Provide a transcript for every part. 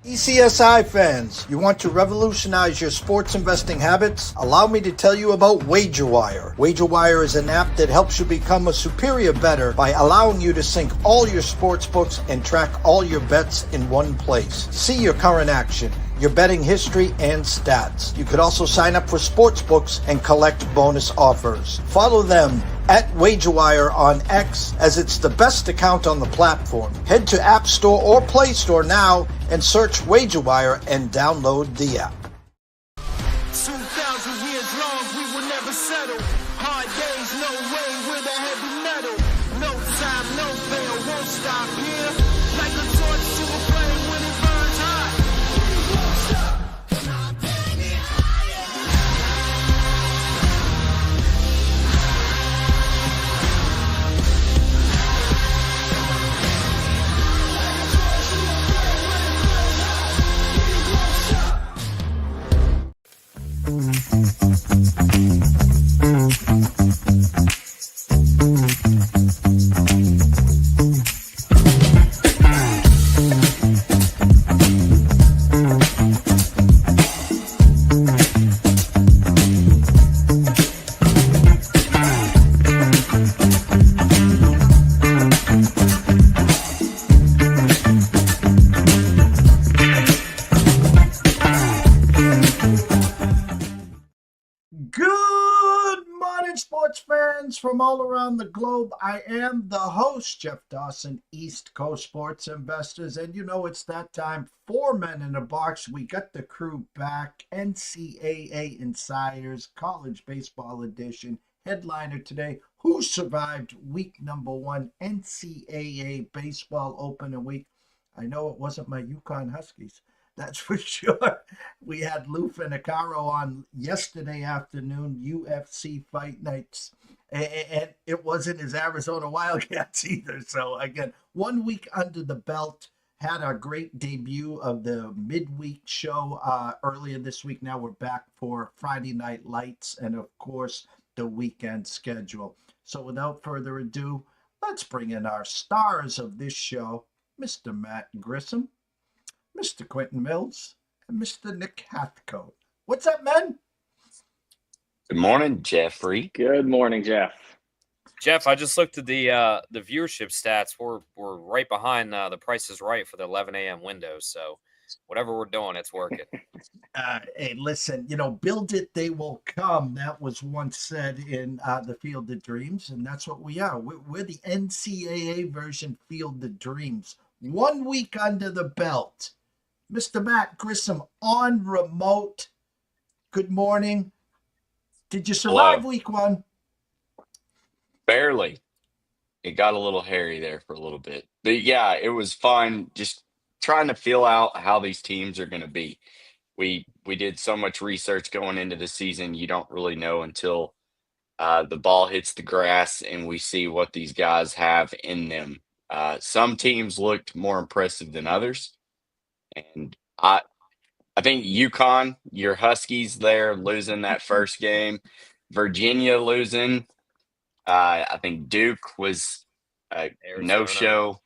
ECSI fans, you want to revolutionize your sports investing habits? Allow me to tell you about WagerWire. WagerWire is an app that helps you become a superior bettor by allowing you to sync all your sports books and track all your bets in one place. See your current action, your betting history, and stats. You could also sign up for sports books and collect bonus offers. Follow them at WagerWire on X, as it's the best account on the platform. Head to App Store or Play Store now and search WagerWire and download the app. 2,000 years long, we will never settle. Hard days, no way, with a heavy metal. No time, no fail, won't stop here. Like a torch to a flame when it burns hot. We won't stop, and I'm taking it higher. Good morning, sports fans from all around the globe. I am the host, Jeff Dawson, East Coast Sports Investors. And you know, it's that time. 4 men in a box. We got the crew back. NCAA Insiders, College Baseball Edition. Headliner today, who survived week number 1 NCAA Baseball Opening Week? I know it wasn't my Yukon Huskies. That's for sure. We had Lou Finicaro on yesterday afternoon, UFC Fight Nights, and it wasn't his Arizona Wildcats either. So again, 1 week under the belt. Had our great debut of the midweek show earlier this week. Now we're back for Friday Night Lights and, of course, the weekend schedule. So without further ado, let's bring in our stars of this show, Mr. Matt Grissom, Mr. Quentin Mills, and Mr. Nick Hathcote. What's up, man? Good morning, Jeffrey. Good morning, Jeff. Jeff, I just looked at the viewership stats. We're right behind the Price is Right for the 11 a.m. window. So whatever we're doing, it's working. Hey, listen, build it, they will come. That was once said in the Field of Dreams, and that's what we are. We're the NCAA version Field of Dreams. 1 week under the belt. Mr. Matt Grissom on remote. Good morning. Did you survive Hello. week 1? Barely. It got a little hairy there for a little bit. But yeah, it was fun just trying to feel out how these teams are going to be. We did so much research going into the season. You don't really know until the ball hits the grass and we see what these guys have in them. Some teams looked more impressive than others. And I think UConn, your Huskies there losing that first game, Virginia losing. I think Duke was a no-show.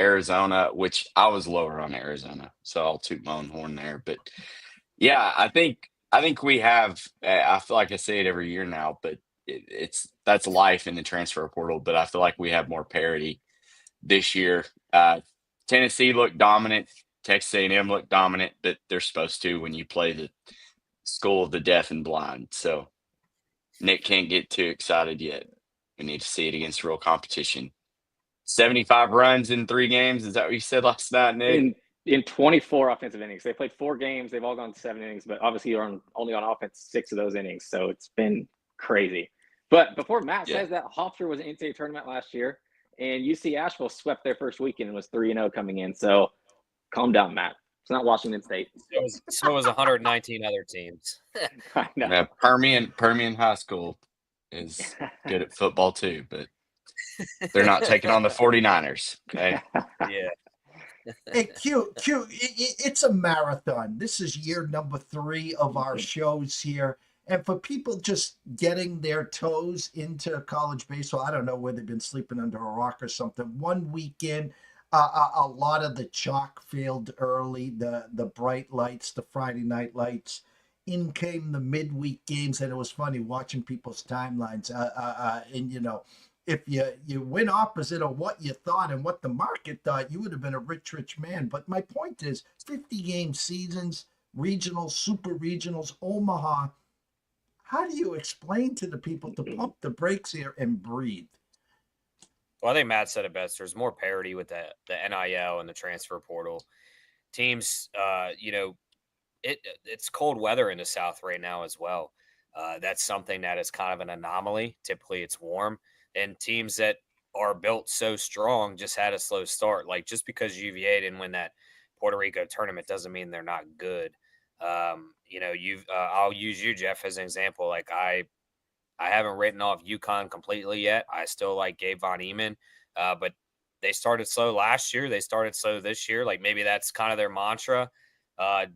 Arizona, which I was lower on Arizona, so I'll toot my own horn there. But yeah, I think we have. I feel like I say it every year now, but that's life in the transfer portal. But I feel like we have more parity this year. Tennessee looked dominant. Texas A&M looked dominant, but they're supposed to when you play the school of the deaf and blind. So Nick can't get too excited yet. We need to see it against real competition. 75 runs in 3 games. Is that what you said last night, Nick? In 24 offensive innings. They played 4 games. They've all gone 7 innings, but obviously you're only on offense 6 of those innings. So it's been crazy. But before Matt says that, Hofstra was an NCAA tournament last year, and UC Asheville swept their first weekend and was 3-0 coming in. So calm down, Matt. It's not Washington State. So was 119 other teams. I know. Yeah, Permian High School is good at football too, but they're not taking on the 49ers. Okay. Yeah. Hey, Q, it's a marathon. This is year number 3 of our shows here. And for people just getting their toes into college baseball, I don't know where they've been sleeping under a rock or something. 1 weekend, a lot of the chalk field early, the bright lights, the Friday night lights. In came the midweek games, and it was funny watching people's timelines. And if you went opposite of what you thought and what the market thought, you would have been a rich man. But my point is, 50-game seasons, regionals, super regionals, Omaha. How do you explain to the people to pump the brakes here and breathe? Well, I think Matt said it best. There's more parity with the NIL and the transfer portal. Teams, it's cold weather in the South right now as well. That's something that is kind of an anomaly. Typically, it's warm, and teams that are built so strong just had a slow start. Like, just because UVA didn't win that Puerto Rico tournament doesn't mean they're not good. I'll use you, Jeff, as an example. Like, I haven't written off UConn completely yet. I still like Gabe Von Eman, but they started slow last year. They started slow this year. Like, maybe that's kind of their mantra.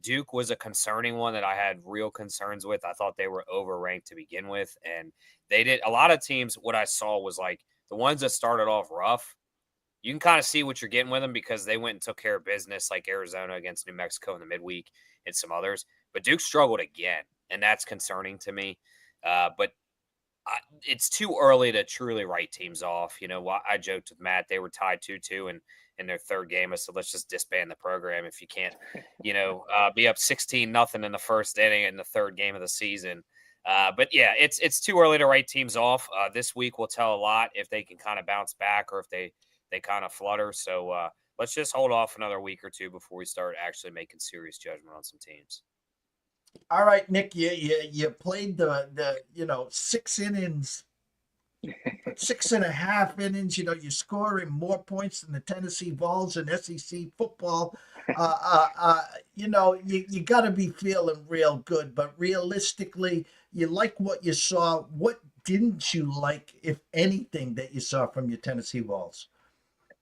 Duke was a concerning one that I had real concerns with. I thought they were overranked to begin with. And they did a lot of teams. What I saw was like the ones that started off rough, you can kind of see what you're getting with them because they went and took care of business, like Arizona against New Mexico in the midweek and some others. But Duke struggled again, and that's concerning to me. But it's too early to truly write teams off. I joked with Matt, they were tied 2-2 in their third game. I said, let's just disband the program if you can't, be up 16-0 in the first inning in the third game of the season. But yeah, it's too early to write teams off. This week will tell a lot if they can kind of bounce back or if they kind of flutter. So let's just hold off another week or two before we start actually making serious judgment on some teams. All right, Nick, you played the 6 innings, 6.5 innings. You're scoring more points than the Tennessee Vols in SEC football. You got to be feeling real good. But realistically, you like what you saw. What didn't you like, if anything, that you saw from your Tennessee Vols?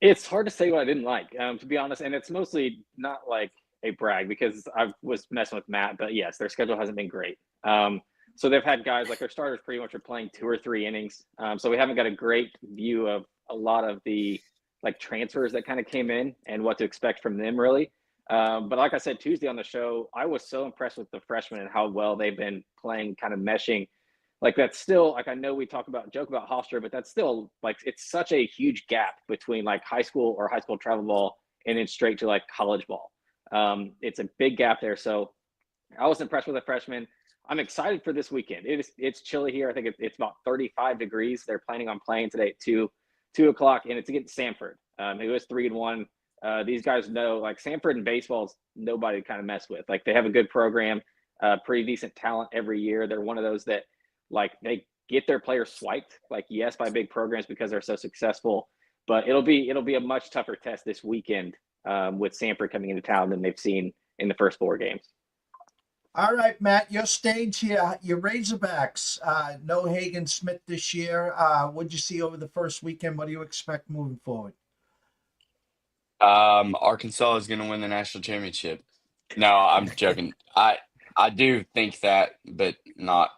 It's hard to say what I didn't like, to be honest. And it's mostly not like a brag because I was messing with Matt, but yes, their schedule hasn't been great. So they've had guys like their starters pretty much are playing 2 or 3 innings. So we haven't got a great view of a lot of the like transfers that kind of came in and what to expect from them really. But like I said, Tuesday on the show, I was so impressed with the freshmen and how well they've been playing, kind of meshing. Like that's still like, I know we joke about Hofstra, but that's still like, it's such a huge gap between like high school or high school travel ball and then straight to like college ball. It's a big gap there. So I was impressed with the freshmen. I'm excited for this weekend. It's chilly here. I think it's about 35 degrees. They're planning on playing today at 2 o'clock, and it's against Samford, who is 3-1. These guys know, like Samford in baseball is nobody to kind of mess with. Like they have a good program, pretty decent talent every year. They're one of those that like they get their players swiped, like yes, by big programs because they're so successful. But it'll be a much tougher test this weekend with Samford coming into town than they've seen in the first 4 games. All right, Matt, your stage here, your Razorbacks. No Hagen Smith this year. What'd you see over the first weekend? What do you expect moving forward? Arkansas is going to win the national championship. No, I'm joking. I do think that, but not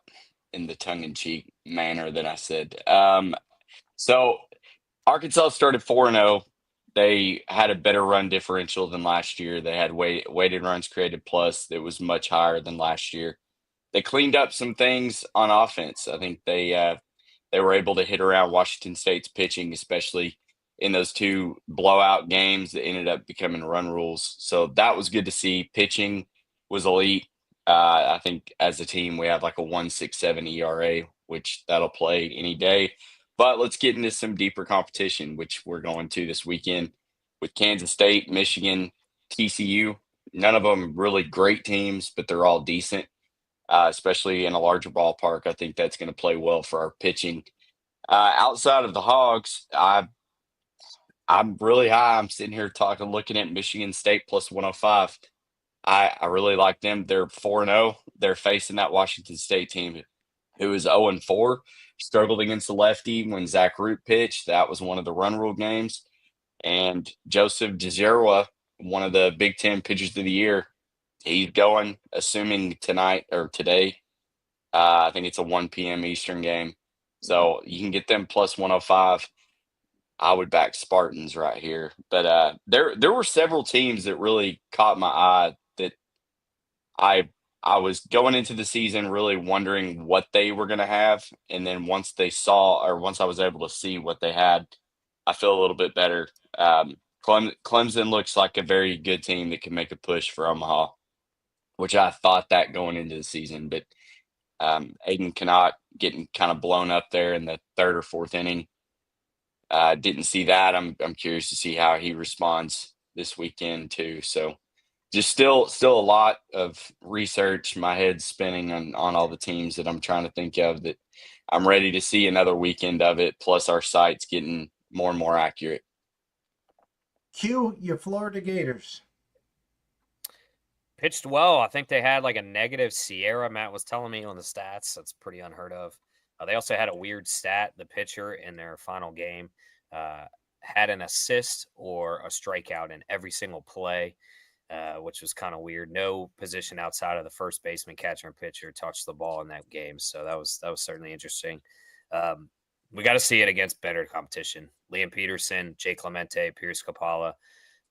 in the tongue-in-cheek manner that I said. So Arkansas started 4-0. They had a better run differential than last year. They had weighted runs created plus that was much higher than last year. They cleaned up some things on offense. I think they were able to hit around Washington State's pitching, especially in those 2 blowout games that ended up becoming run rules. So that was good to see. Pitching was elite. I think as a team we have like a 1.67 ERA, which that'll play any day. But let's get into some deeper competition, which we're going to this weekend with Kansas State, Michigan, TCU. None of them really great teams, but they're all decent, especially in a larger ballpark. I think that's going to play well for our pitching. Outside of the Hogs, I'm really high. I'm sitting here looking at Michigan State plus 105. I really like them. They're 4-0. They're facing that Washington State team who is 0-4. Struggled against the lefty when Zach Root pitched. That was one of the run rule games. And Joseph DeZerwa, one of the Big Ten pitchers of the year, he's going, assuming tonight or today. I think it's a 1 p.m. Eastern game. So you can get them plus 105. I would back Spartans right here. But there were several teams that really caught my eye that I I was going into the season really wondering what they were going to have, and then once I was able to see what they had, I feel a little bit better. Clemson looks like a very good team that can make a push for Omaha, which I thought that going into the season, but Aiden Cannot getting kind of blown up there in the third or fourth inning. Didn't see that. I'm curious to see how he responds this weekend too. So just still a lot of research. My head's spinning on all the teams that I'm trying to think of that I'm ready to see another weekend of it. Plus our site's getting more and more accurate. Q, your Florida Gators. Pitched well. I think they had like a negative Sierra. Matt was telling me on the stats. That's pretty unheard of. They also had a weird stat. The pitcher in their final game had an assist or a strikeout in every single play, which was kind of weird. No position outside of the first baseman, catcher, and pitcher touched the ball in that game. So that was certainly interesting. We got to see it against better competition. Liam Peterson, Jay Clemente, Pierce Capala.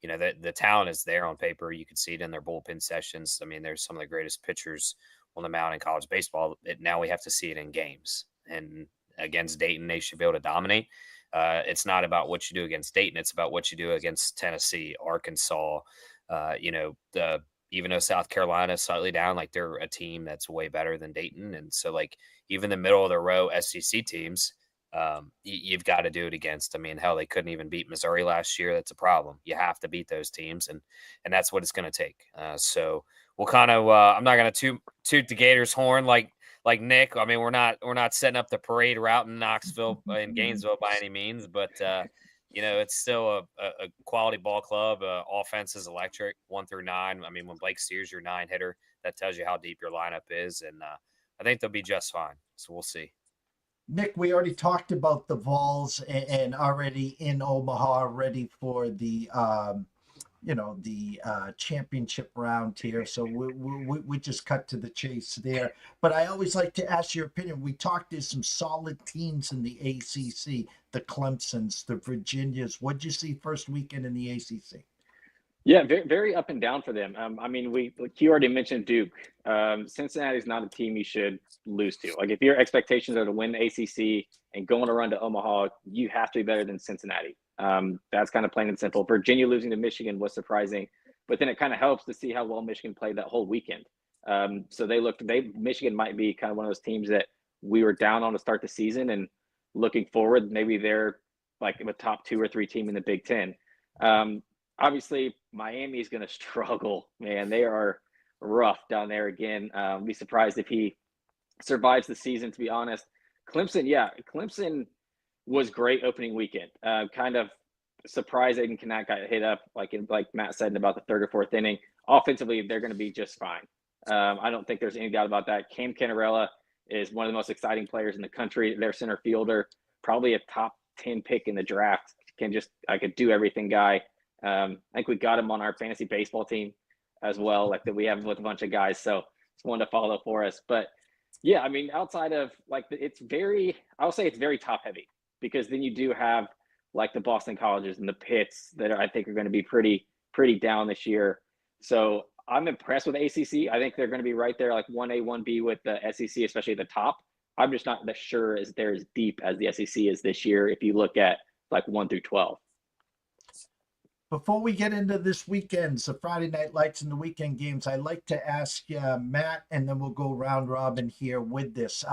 You know, the talent is there on paper. You can see it in their bullpen sessions. I mean, there's some of the greatest pitchers on the mound in college baseball. Now we have to see it in games. And against Dayton, they should be able to dominate. It's not about what you do against Dayton. It's about what you do against Tennessee, Arkansas. Even though South Carolina is slightly down, like they're a team that's way better than Dayton. And so like even the middle of the row SEC teams, you've got to do it against. I mean, hell, they couldn't even beat Missouri last year. That's a problem. You have to beat those teams, and that's what it's going to take. So we'll kind of. I'm not going to toot the Gators' horn like Nick. I mean, we're not setting up the parade route in Knoxville in Gainesville by any means, but it's still a quality ball club. Offense is electric, 1 through 9. I mean, when Blake Steers your 9 hitter, that tells you how deep your lineup is, and I think they'll be just fine. So we'll see. Nick, we already talked about the Vols and already in Omaha, ready for the championship round here. So we just cut to the chase there. But I always like to ask your opinion. We talked to some solid teams in the ACC, the Clemsons, the Virginias. What'd you see first weekend in the ACC? Yeah, very, very up and down for them. You already mentioned Duke. Cincinnati's not a team you should lose to. Like, if your expectations are to win the ACC and going to run to Omaha, you have to be better than Cincinnati. That's kind of plain and simple. Virginia losing to Michigan was surprising, but then it kind of helps to see how well Michigan played that whole weekend. So Michigan might be kind of one of those teams that we were down on to start the season, and looking forward, maybe they're like a top 2 or 3 team in the Big Ten. Obviously, Miami is going to struggle, man. They are rough down there again. Be surprised if he survives the season, to be honest. Clemson was great opening weekend. Kind of surprised Aiden Cannot got hit up, like Matt said, in about the 3rd or 4th inning. Offensively, they're going to be just fine. I don't think there's any doubt about that. Cam Cannarella is one of the most exciting players in the country. Their center fielder, probably a top 10 pick in the draft. Could do everything guy. I think we got him on our fantasy baseball team as well, like that we have with a bunch of guys. So it's one to follow for us. But yeah, I mean, outside of I'll say it's very top heavy, because then you do have like the Boston Colleges and the Pitts that I think are going to be pretty down this year. So I'm impressed with ACC. I think they're going to be right there, like 1A, 1B with the SEC, especially at the top. I'm just not sure they're as deep as the SEC is this year if you look at like 1 through 12. Before we get into this weekend's, the Friday Night Lights and the weekend games, I'd like to ask Matt, and then we'll go round robin here with this.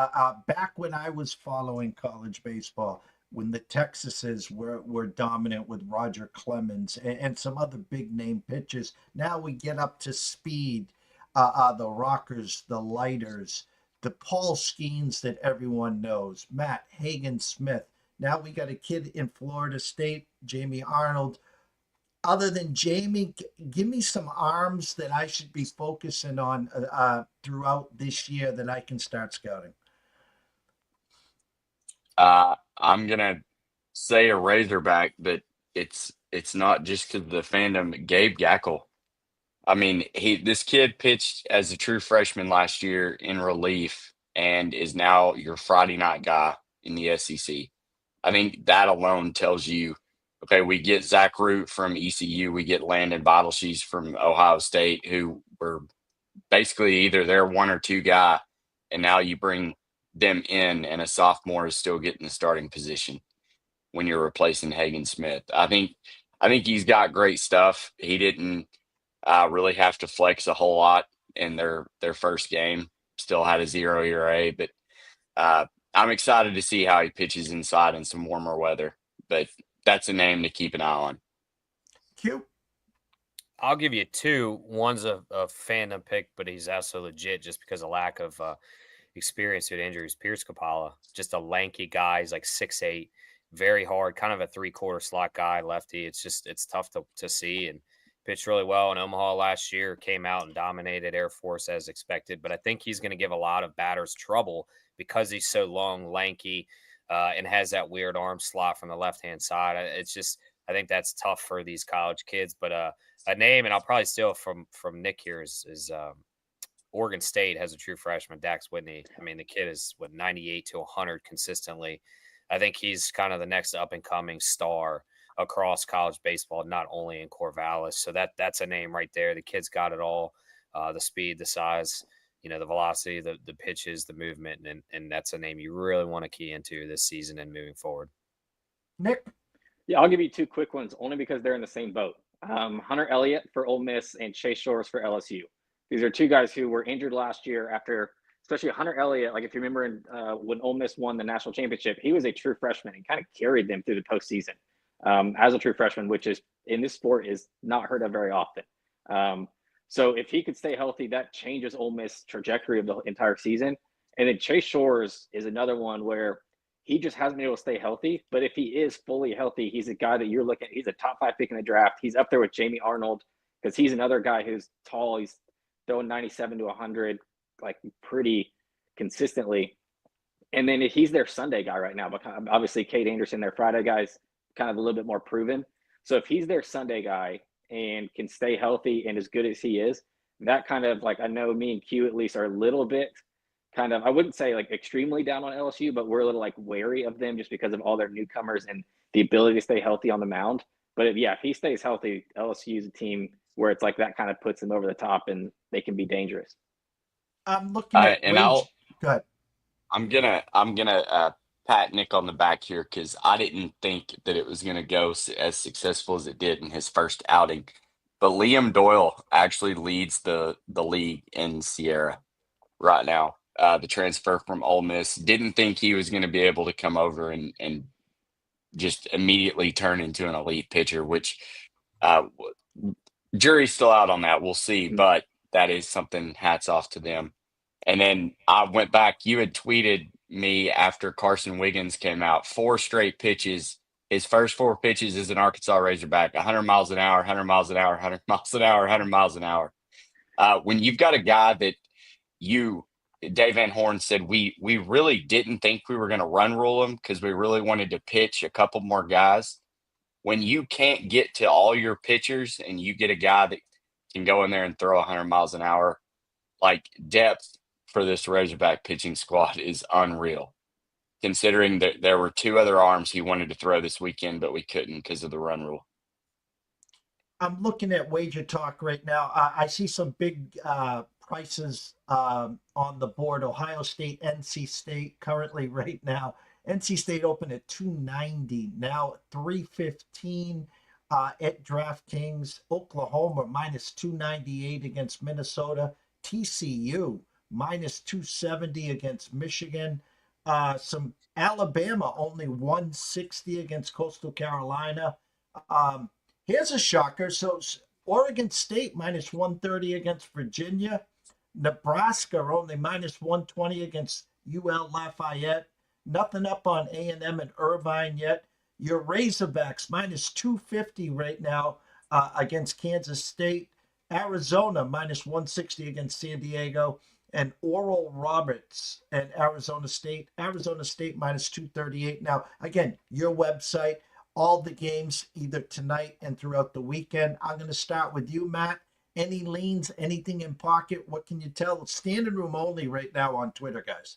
Back when I was following college baseball, when the Texases were dominant with Roger Clemens and some other big name pitchers, now we get up to speed. The Rockers, the Lighters, the Paul Skeens that everyone knows, Matt Hagen Smith. Now we got a kid in Florida State, Jamie Arnold. Other than Jamie, give me some arms that I should be focusing on throughout this year that I can start scouting. I'm gonna say a Razorback, but it's not just because of the fandom. Gabe Gackle. I mean, this kid pitched as a true freshman last year in relief and is now your Friday night guy in the SEC. I think that alone tells you okay, we get Zach Root from ECU, we get Landon Bottleshees from Ohio State, who were basically either their one or two guy, and now you bring them in, and a sophomore is still getting the starting position when you're replacing Hagen Smith. I think he's got great stuff. He didn't really have to flex a whole lot in their first game. Still had a 0 ERA, but I'm excited to see how he pitches inside in some warmer weather. But that's a name to keep an eye on. Q. I'll give you two. One's a fandom pick, but he's also legit just because of lack of experience with injuries. Pierce Capala, just a lanky guy. He's like 6'8", very hard, kind of a 3/4 slot guy, lefty. It's tough to see, and pitched really well in Omaha last year. Came out and dominated Air Force as expected, but I think he's going to give a lot of batters trouble because he's so long, lanky, and has that weird arm slot from the left-hand side. I think that's tough for these college kids, but a name, and I'll probably steal from Nick here, is Oregon State has a true freshman, Dax Whitney. I mean, the kid is 98 to 100 consistently. I think he's kind of the next up and coming star across college baseball, not only in Corvallis. So that's a name right there. The kid's got it all: the speed, the size, the velocity, the pitches, the movement, and that's a name you really want to key into this season and moving forward. Nick. Yeah, I'll give you two quick ones only because they're in the same boat. Hunter Elliott for Ole Miss and Chase Shores for LSU. These are two guys who were injured last year after, especially Hunter Elliott. Like if you remember when Ole Miss won the national championship, he was a true freshman and kind of carried them through the postseason as a true freshman, which is in this sport is not heard of very often. So if he could stay healthy, that changes Ole Miss trajectory of the entire season. And then Chase Shores is another one where he just hasn't been able to stay healthy. But if he is fully healthy, he's a guy that you're looking at. He's a top 5 pick in the draft. He's up there with Jamie Arnold because he's another guy who's tall. He's throwing 97 to 100, like pretty consistently. And then he's their Sunday guy right now. But obviously, Cade Anderson, their Friday guy's kind of a little bit more proven. So if he's their Sunday guy and can stay healthy and as good as he is, that kind of like, I know me and Q at least are a little bit kind of, I wouldn't say like extremely down on LSU, but we're a little like wary of them just because of all their newcomers and the ability to stay healthy on the mound. But if he stays healthy, LSU is a team where it's like that kind of puts them over the top and they can be dangerous. I'm looking at go ahead. I'm gonna pat Nick on the back here because I didn't think that it was gonna go as successful as it did in his first outing. But Liam Doyle actually leads the league in Sierra right now. The transfer from Ole Miss. Didn't think he was going to be able to come over and just immediately turn into an elite pitcher, which jury's still out on that. We'll see, but that is something, hats off to them. And then I went back. You had tweeted me after Carson Wiggins came out, 4 straight pitches. His first 4 pitches is an Arkansas Razorback, 100 miles an hour, 100 miles an hour, 100 miles an hour, 100 miles an hour. When you've got a guy that Dave Van Horn said we really didn't think we were going to run rule him because we really wanted to pitch a couple more guys. When you can't get to all your pitchers and you get a guy that can go in there and throw 100 miles an hour, like depth for this Razorback pitching squad is unreal, considering that there were 2 other arms he wanted to throw this weekend, but we couldn't because of the run rule. I'm looking at Wager Talk right now. I see some big prices on the board. Ohio State, NC State currently right now. NC State open at $290, now $315 at DraftKings. Oklahoma minus $298 against Minnesota. TCU minus $270 against Michigan. Some Alabama only $160 against Coastal Carolina. Here's a shocker. So Oregon State minus $130 against Virginia. Nebraska only minus $120 against UL Lafayette. Nothing up on A&M and Irvine yet. Your Razorbacks minus $250 right now against Kansas State. Arizona minus $160 against San Diego. And Oral Roberts and Arizona State. Arizona State minus $238. Now, again, your website, all the games either tonight and throughout the weekend. I'm going to start with you, Matt. Any leans, anything in pocket? What can you tell? Standing room only right now on Twitter, guys.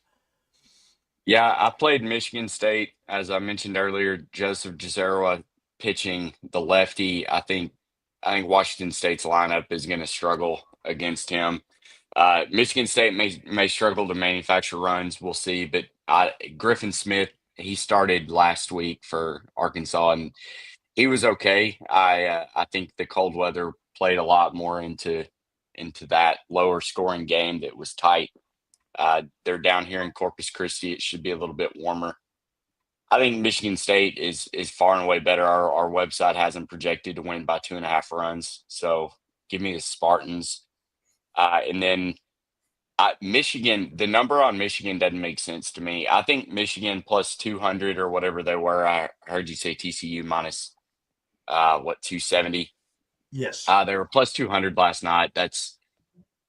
Yeah, I played Michigan State. As I mentioned earlier, Joseph Giserwa pitching the lefty. I think Washington State's lineup is going to struggle against him. Michigan State may struggle to manufacture runs. We'll see. But Griffin Smith, he started last week for Arkansas, and he was okay. I think the cold weather played a lot more into that lower scoring game that was tight. They're down here in Corpus Christi. It should be a little bit warmer. I think Michigan State is far and away better. Our website has them projected to win by 2.5 runs. So give me the Spartans. And then Michigan, the number on Michigan doesn't make sense to me. I think Michigan plus 200 or whatever they were. I heard you say TCU minus 270. Yes. They were plus 200 last night.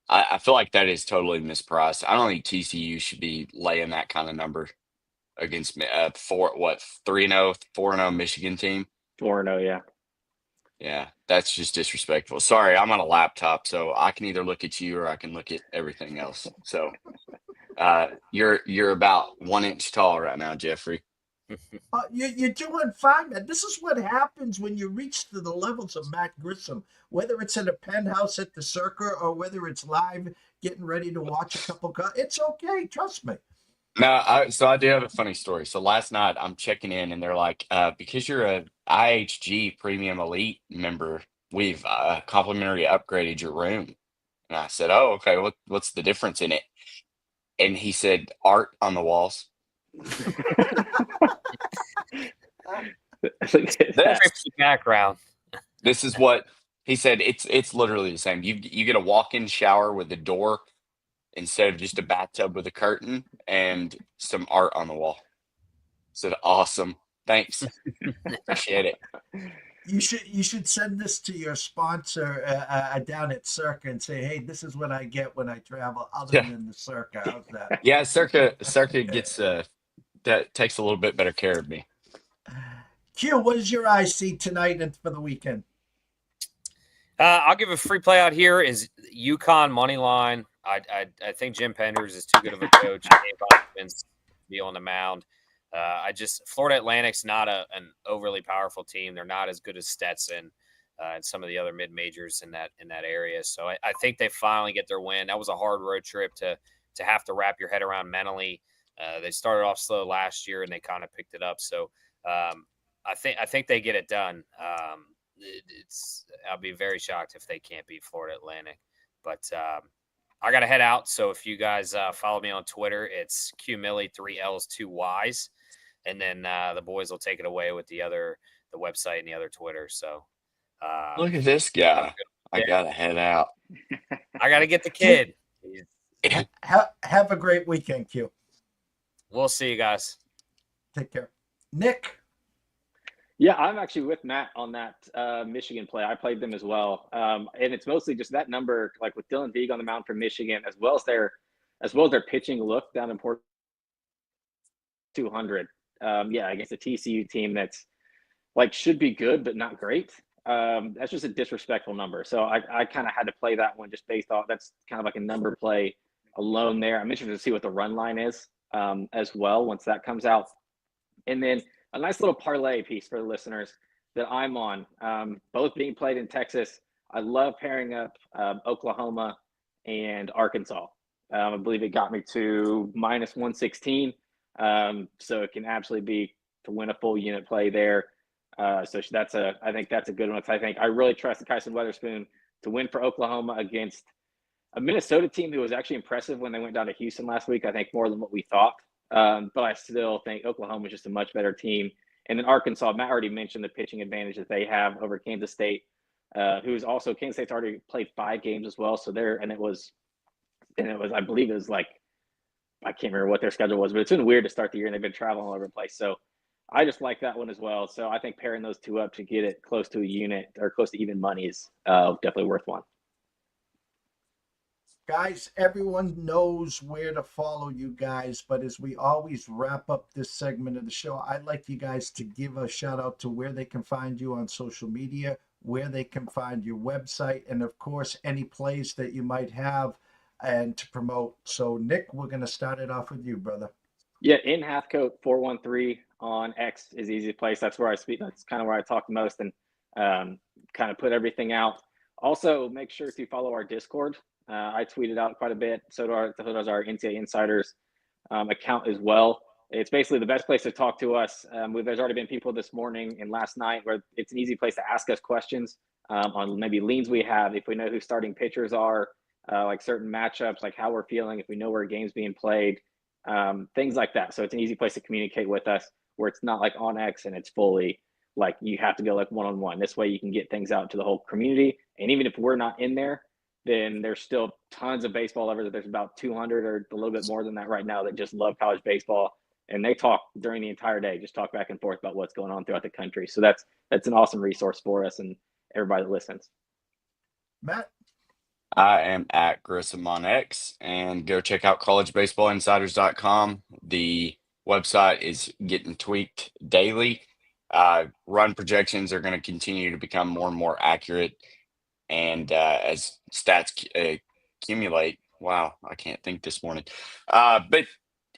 I feel like that is totally mispriced. I don't think TCU should be laying that kind of number against 3-0, 4-0 Michigan team. 4-0, yeah. Yeah, that's just disrespectful. Sorry, I'm on a laptop, so I can either look at you or I can look at everything else. So you're about 1 inch tall right now, Jeffrey. You're doing fine, man. This is what happens when you reach to the levels of Matt Grissom, whether it's in a penthouse at the Circa or whether it's live getting ready to watch a couple. It's okay. Trust me. No, so I do have a funny story. So last night I'm checking in and they're like, because you're a IHG Premium Elite member, we've complimentary upgraded your room. And I said, oh, okay, what's the difference in it? And he said, art on the walls. That's the background. This is what he said. It's literally the same. You get a walk-in shower with a door instead of just a bathtub with a curtain and some art on the wall. So awesome. Thanks. Appreciate it. You should send this to your sponsor down at Circa and say, hey, this is what I get when I travel other than the Circa. How's that? Yeah, Circa gets that takes a little bit better care of me. Q, what does your eye see tonight and for the weekend? I'll give a free play out here is UConn money line. I think Jim Penders is too good of a coach. Be on the mound. Florida Atlantic's not an overly powerful team. They're not as good as Stetson and some of the other mid majors in that area. So I think they finally get their win. That was a hard road trip to have to wrap your head around mentally. They started off slow last year and they kind of picked it up. So I think they get it done. I'll be very shocked if they can't beat Florida Atlantic. But I got to head out. So if you guys follow me on Twitter, it's QMilly, 3 L's, 2 Y's. And then the boys will take it away with the website and the other Twitter. So look at this guy. I got to head out. I got to get the kid. Have a great weekend, Q. We'll see you guys. Take care. Nick. Yeah, I'm actually with Matt on that Michigan play. I played them as well, and it's mostly just that number, like with Dylan Veig on the mound for Michigan, as well as their pitching look down in Port 200. Against a TCU team that's like should be good but not great. That's just a disrespectful number. So I kind of had to play that one just based off. That's kind of like a number play alone there. I'm interested to see what the run line is as well once that comes out, and then a nice little parlay piece for the listeners that I'm on, both being played in Texas. I love pairing up Oklahoma and Arkansas. I believe it got me to minus 116. So it can absolutely be to win a full unit play there. I think that's a good one. I really trust Kyson Weatherspoon to win for Oklahoma against a Minnesota team who was actually impressive when they went down to Houston last week. I think more than what we thought. But I still think Oklahoma is just a much better team. And then Arkansas, Matt already mentioned the pitching advantage that they have over Kansas State, who's also Kansas State's already played 5 games as well. So it was I believe it was like, I can't remember what their schedule was, but it's been weird to start the year and they've been traveling all over the place. So I just like that one as well. So I think pairing those two up to get it close to a unit or close to even money is definitely worth one. Guys, everyone knows where to follow you guys, but as we always wrap up this segment of the show, I'd like you guys to give a shout out to where they can find you on social media, where they can find your website, and of course, any plays that you might have and to promote. So Nick, we're going to start it off with you, brother. Yeah, in Hathcote 413 on X is the easy place. That's where I speak. That's kind of where I talk the most and kind of put everything out. Also, make sure to follow our Discord. I tweeted out quite a bit. So does our NCAA Insiders account as well. It's basically the best place to talk to us. There's already been people this morning and last night where it's an easy place to ask us questions on maybe leans we have, if we know who starting pitchers are, like certain matchups, like how we're feeling, if we know where a game's being played, things like that. So it's an easy place to communicate with us where it's not like on X and it's fully like you have to go like one-on-one. This way you can get things out to the whole community. And even if we're not in there, then there's still tons of baseball lovers. There's about 200 or a little bit more than that right now that just love college baseball. And they talk during the entire day, just talk back and forth about what's going on throughout the country. So that's an awesome resource for us and everybody that listens. Matt? I am at Grissom on X, and go check out collegebaseballinsiders.com. The website is getting tweaked daily. Run projections are going to continue to become more and more accurate. And as stats accumulate, wow, I can't think this morning. But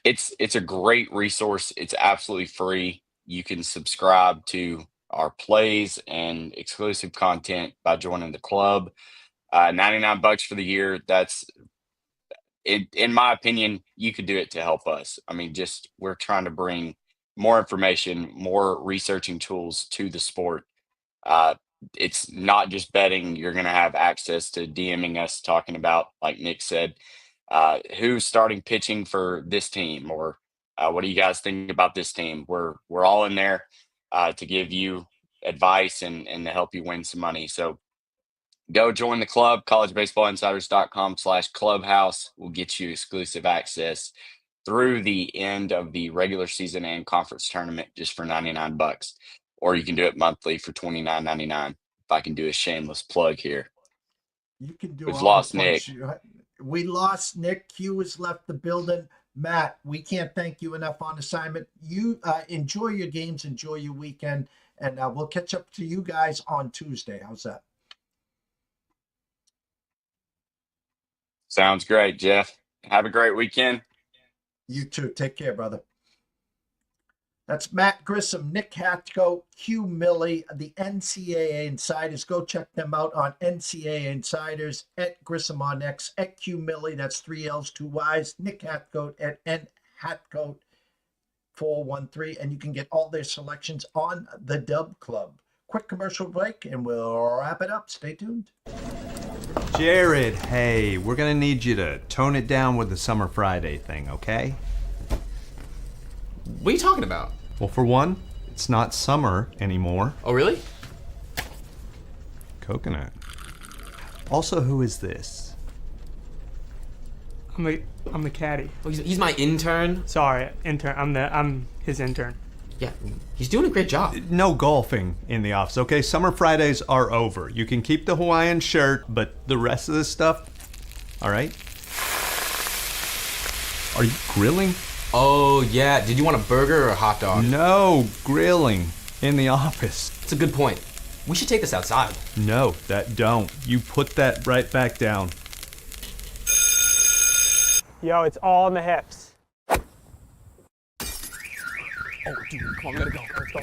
it's a great resource. It's absolutely free. You can subscribe to our plays and exclusive content by joining the club. $99 for the year. That's it. In my opinion, you could do it to help us. I mean, just we're trying to bring more information, more researching tools to the sport. It's not just betting. You're going to have access to DMing us, talking about, like Nick said, who's starting pitching for this team, or what do you guys think about this team? We're all in there to give you advice and to help you win some money. So go join the club, collegebaseballinsiders.com/clubhouse. Will get you exclusive access through the end of the regular season and conference tournament just for $99. Or you can do it monthly for $29.99. If I can do a shameless plug here. You can do We've all lost the plugs. Nick. We lost Nick. Q has left the building. Matt, we can't thank you enough on assignment. You enjoy your games, enjoy your weekend, and we'll catch up to you guys on Tuesday. How's that? Sounds great, Jeff. Have a great weekend. You too. Take care, brother. That's Matt Grissom, Nick Hatko, Q Millie, the NCAA Insiders. Go check them out on NCAA Insiders, at Grissom on X, at Q Millie. That's 3 L's, 2 Y's. Nick Hatcoat at N Hatcoat 413. And you can get all their selections on the Dub Club. Quick commercial break, and we'll wrap it up. Stay tuned. Jared, hey, we're gonna need you to tone it down with the Summer Friday thing, okay? What are you talking about? Well, for one, it's not summer anymore. Oh, really? Coconut. Also, who is this? I'm the caddy. Oh, he's my intern. Sorry, intern. I'm his intern. Yeah, he's doing a great job. No golfing in the office, okay? Summer Fridays are over. You can keep the Hawaiian shirt, but the rest of this stuff, all right? Are you grilling? Oh, yeah. Did you want a burger or a hot dog? No, grilling in the office. That's a good point. We should take this outside. No, that don't. You put that right back down. Yo, it's all in the hips. Oh, dude, come on, we gotta go. Let's go.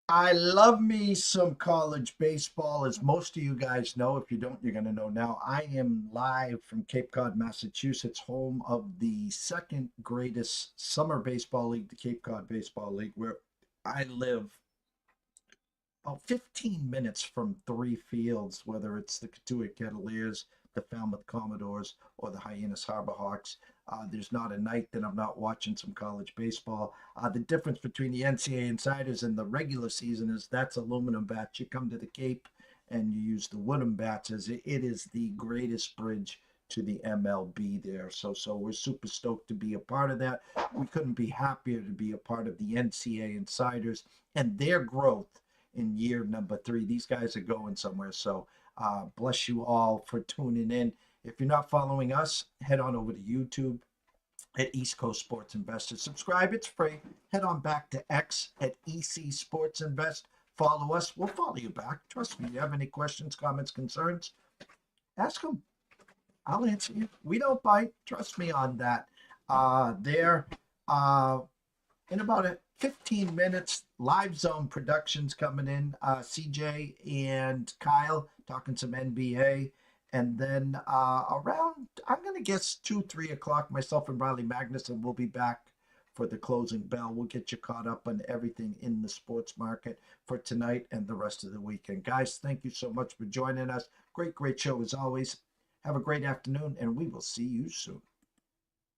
I love me some college baseball, as most of you guys know. If you don't, you're going to know now. I am live from Cape Cod, Massachusetts, home of the second greatest summer baseball league, the Cape Cod Baseball League, where I live about 15 minutes from 3 fields, whether it's the Katuitt Kettleers, the Falmouth Commodores, or the Hyannis Harbor Hawks. There's not a night that I'm not watching some college baseball. The difference between the NCAA Insiders and the regular season is that's aluminum bats. You come to the Cape and you use the wooden bats, as it is the greatest bridge to the MLB there. So we're super stoked to be a part of that. We couldn't be happier to be a part of the NCAA Insiders and their growth in year number 3. These guys are going somewhere. So bless you all for tuning in. If you're not following us, head on over to YouTube at East Coast Sports Investors. Subscribe, it's free. Head on back to X at EC Sports Invest. Follow us. We'll follow you back. Trust me. If you have any questions, comments, concerns, ask them. I'll answer you. We don't bite. Trust me on that. There, in about 15 minutes, Live Zone Productions coming in. CJ and Kyle talking some NBA. And then around, I'm going to guess 2, 3 o'clock, myself and Riley Magnuson will be back for the closing bell. We'll get you caught up on everything in the sports market for tonight and the rest of the weekend. Guys, thank you so much for joining us. Great show as always. Have a great afternoon, and we will see you soon.